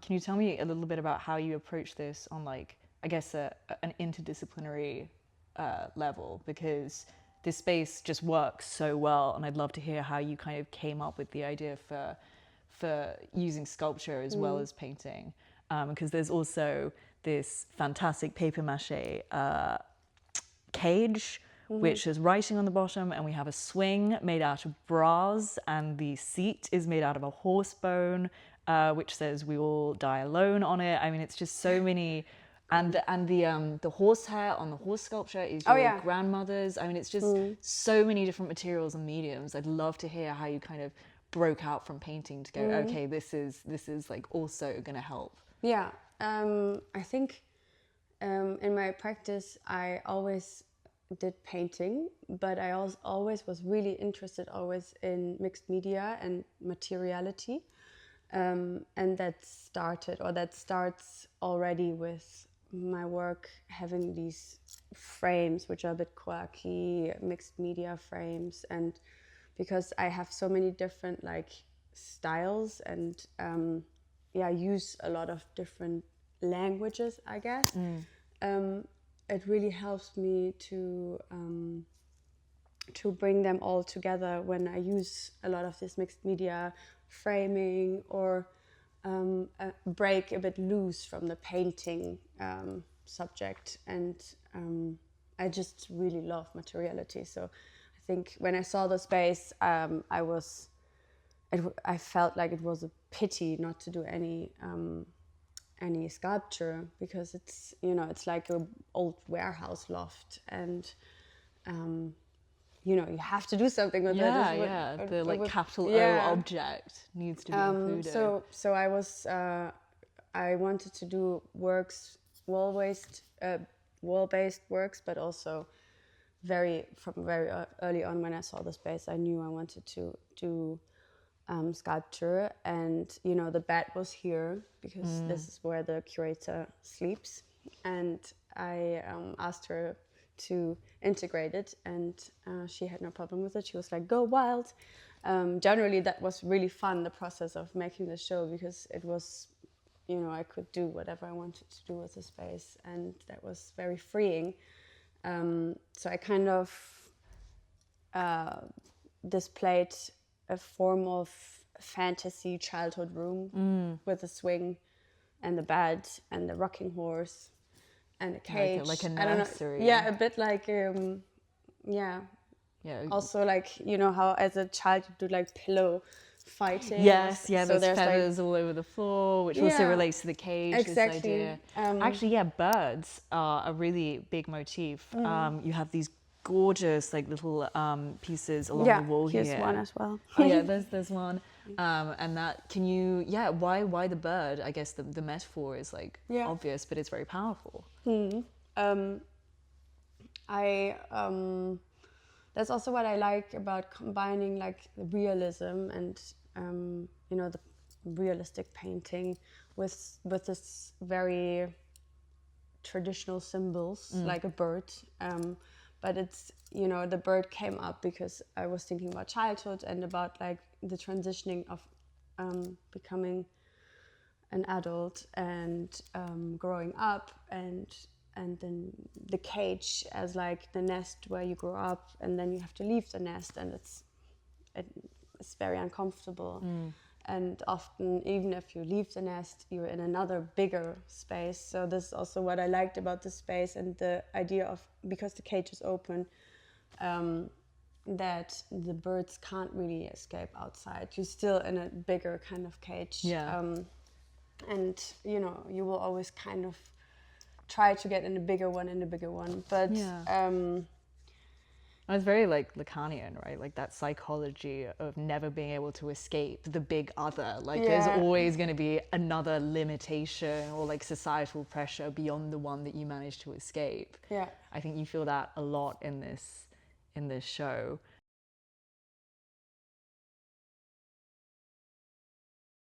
can you tell me a little bit about how you approach this on like, I guess, an interdisciplinary level? Because this space just works so well, and I'd love to hear how you kind of came up with the idea for using sculpture as well as painting. Because there's also this fantastic papier-mâché cage, which is writing on the bottom, and we have a swing made out of bras, and the seat is made out of a horse bone, which says "We all die alone" on it. I mean, it's just so many. And the horsehair on the horse sculpture is your grandmother's. I mean, it's just so many different materials and mediums. I'd love to hear how you kind of broke out from painting to go, okay, this is like also going to help. Yeah, I think in my practice I always did painting, but I always was really interested always in mixed media and materiality, and that starts already with my work having these frames which are a bit quirky, mixed media frames, and because I have so many different like styles and use a lot of different languages, I guess. It really helps me to bring them all together when I use a lot of this mixed media framing, or break a bit loose from the painting subject. And I just really love materiality. So I think when I saw the space, I felt like it was a pity not to do any sculpture, because it's, you know, it's like an old warehouse loft, and you know, you have to do something with it. The like capital O object needs to be included. So I wanted to do works, wall-based works, but also from very early on when I saw the space, I knew I wanted to do sculpture. And you know, the bed was here because this is where the curator sleeps, and I asked her to integrate it, and she had no problem with it. She was like, go wild. Generally that was really fun, the process of making the show, because it was, you know, I could do whatever I wanted to do with the space, and that was very freeing. So I kind of displayed a form of fantasy childhood room with a swing and the bed and the rocking horse and a cage, like a nursery. Yeah, a bit like also like, you know how as a child you do like pillow fighting. Yes, so there's feathers like, all over the floor, which also relates to the cage. Exactly. This idea. Actually, birds are a really big motif. You have these gorgeous like little pieces along the wall here. Here's one as well. Oh yeah, there's one. And that, can you, why the bird? I guess the metaphor is like obvious, but it's very powerful. That's also what I like about combining like the realism and you know, the realistic painting with this very traditional symbols like a bird. But it's, you know, the bird came up because I was thinking about childhood and about like the transitioning of becoming an adult and growing up, and then the cage as like the nest where you grow up, and then you have to leave the nest, and it's very uncomfortable. And often, even if you leave the nest, you're in another bigger space. So this is also what I liked about the space, and the idea of, because the cage is open, that the birds can't really escape outside. You're still in a bigger kind of cage. And, you know, you will always kind of try to get in a bigger one. But it's very like Lacanian, right? Like that psychology of never being able to escape the big other. Like there's always going to be another limitation or like societal pressure beyond the one that you manage to escape. I think you feel that a lot in this show.